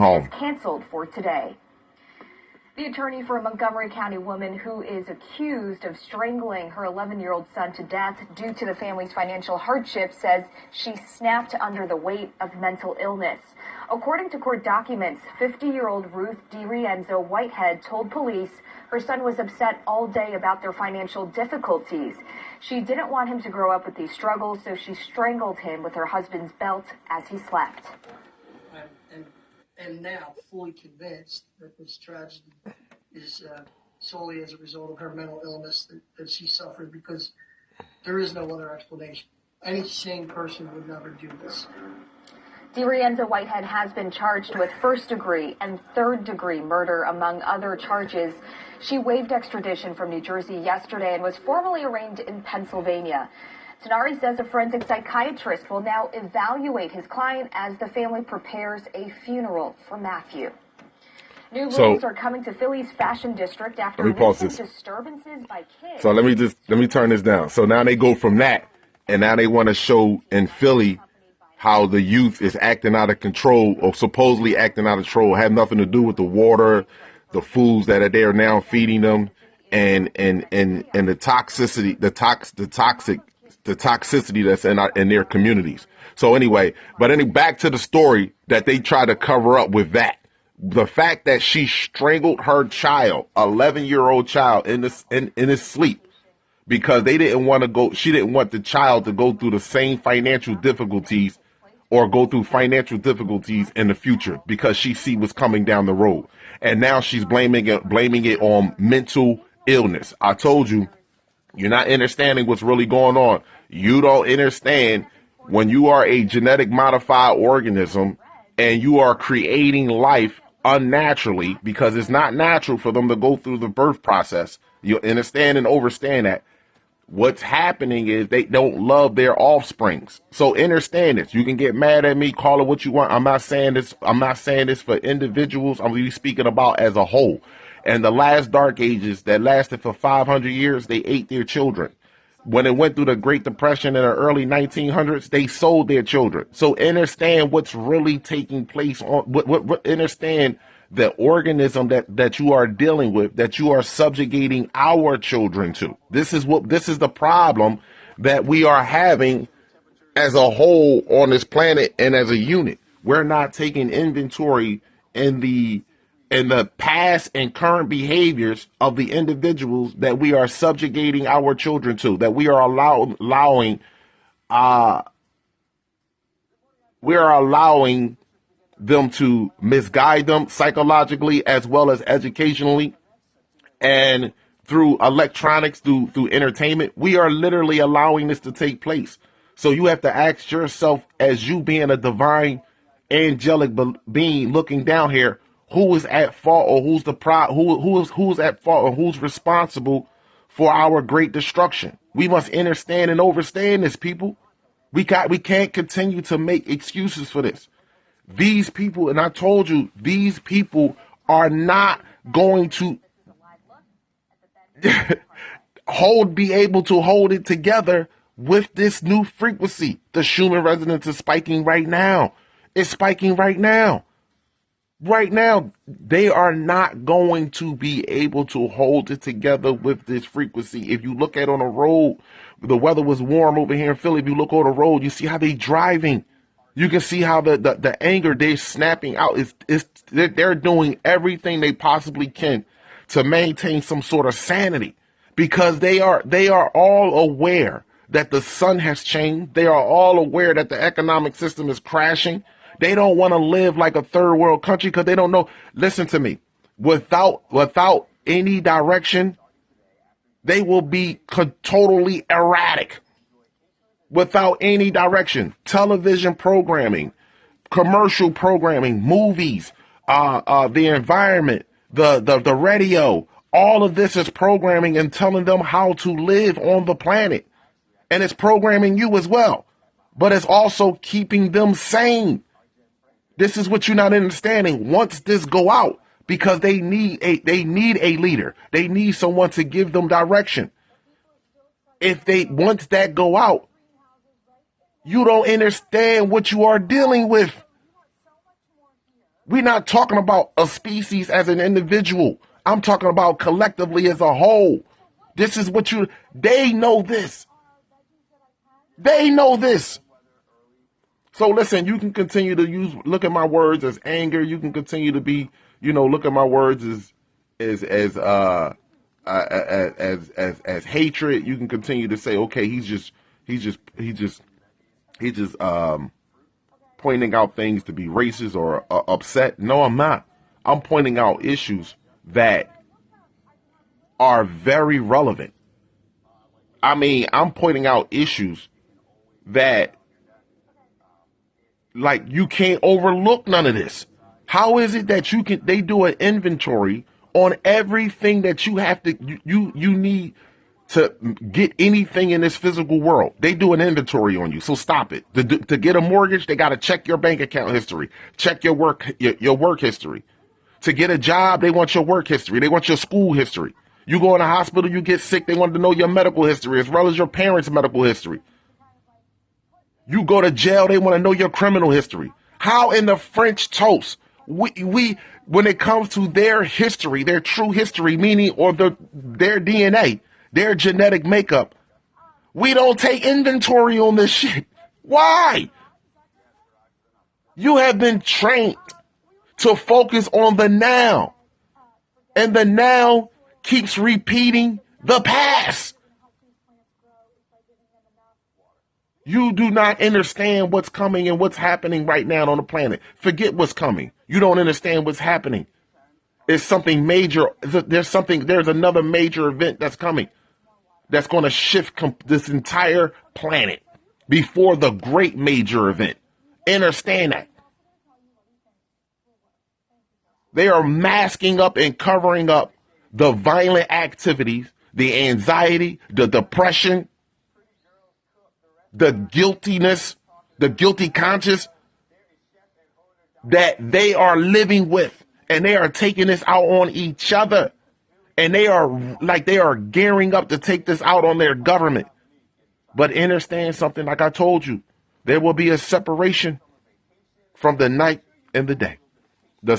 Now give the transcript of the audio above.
home. is canceled for today. The attorney for a Montgomery County woman who is accused of strangling her 11-year-old son to death due to the family's financial hardship says she snapped under the weight of mental illness. According to court documents, 50-year-old Ruth DiRienzo Whitehead told police her son was upset all day about their financial difficulties. She didn't want him to grow up with these struggles, so she strangled him with her husband's belt as he slept. And now fully convinced that this tragedy is solely as a result of her mental illness that she suffered, because there is no other explanation. Any sane person would never do this. DiRienzo Whitehead has been charged with first-degree and third-degree murder, among other charges. She waived extradition from New Jersey yesterday and was formally arraigned in Pennsylvania. Tenari says a forensic psychiatrist will now evaluate his client as the family prepares a funeral for Matthew. New rules are coming to Philly's fashion district after recent disturbances by kids. So let me turn this down. So now they go from that, and now they want to show in Philly how the youth is acting out of control, or supposedly acting out of control, have nothing to do with the water, the foods that are there now feeding them, and the toxicity, the toxicity that's in their communities. So anyway, back to the story that they try to cover up with that. The fact that she strangled her child, 11-year-old child, in his sleep, because she didn't want the child to go through the same financial difficulties or go through financial difficulties in the future, because she see what's coming down the road. And now she's blaming it on mental illness. I told you, you're not understanding what's really going on. You don't understand when you are a genetic modified organism and you are creating life unnaturally, because it's not natural for them to go through the birth process. You understand and understand that. What's happening is they don't love their offsprings. So understand this. You can get mad at me, call it what you want. I'm not saying this for individuals. I'm really speaking about as a whole. And the last dark ages that lasted for 500 years, they ate their children. When it went through the Great Depression in the early 1900s, they sold their children. So understand what's really taking place understand the organism that you are dealing with, that you are subjugating our children to. This is the problem that we are having as a whole on this planet and as a unit. We're not taking inventory in the past and current behaviors of the individuals that we are subjugating our children to, that we are allowing them to misguide them psychologically as well as educationally, and through electronics, through entertainment. We are literally allowing this to take place. So you have to ask yourself, as you being a divine angelic being looking down here, who is at fault, or who's at fault, or who's responsible for our great destruction? We must understand and understand this, people. We can't continue to make excuses for this. These people, and I told you, these people are not going to be able to hold it together with this new frequency. The Schumann resonance is spiking right now. It's spiking right now. Right now, they are not going to be able to hold it together with this frequency. If you look at on the road, the weather was warm over here in Philly. If you look on the road, you see how they driving. You can see how the anger they're snapping out they're doing everything they possibly can to maintain some sort of sanity, because they are all aware that the sun has changed. They are all aware that the economic system is crashing. They don't want to live like a third world country because they don't know. Listen to me. Without any direction, they will be totally erratic. Without any direction, television programming, commercial programming, movies, the environment, the radio, all of this is programming and telling them how to live on the planet. And it's programming you as well, but it's also keeping them sane. This is what you're not understanding. Once this go out, because they need a leader. They need someone to give them direction. Once that go out, you don't understand what you are dealing with. We're not talking about a species as an individual. I'm talking about collectively as a whole. This is what they know this. They know this. So listen, you can continue to look at my words as anger. You can continue to be, look at my words as hatred. You can continue to say, okay, he's just pointing out things to be racist or upset. No, I'm not. I'm pointing out issues that are very relevant. I mean, I'm pointing out issues that, like, you can't overlook none of this. How is it that they do an inventory on everything that you have to, you need to get anything in this physical world? They do an inventory on you. So stop it. To get a mortgage, they got to check your bank account history, check your work history. To get a job, they want your work history. They want your school history. You go in a hospital, you get sick, they want to know your medical history as well as your parents' medical history. You go to jail, they want to know your criminal history. How in the French toast, we when it comes to their history, their true history, meaning or their DNA, their genetic makeup, we don't take inventory on this shit. Why? You have been trained to focus on the now. And the now keeps repeating the past. You do not understand what's coming and what's happening right now on the planet. Forget what's coming. You don't understand what's happening. It's something major. There's another major event that's coming that's going to shift this entire planet before the great major event. Understand that. They are masking up and covering up the violent activities, the anxiety, the depression, the guiltiness, the guilty conscience that they are living with, and they are taking this out on each other, and they are gearing up to take this out on their government. But understand something, like I told you, there will be a separation from the night and the day. The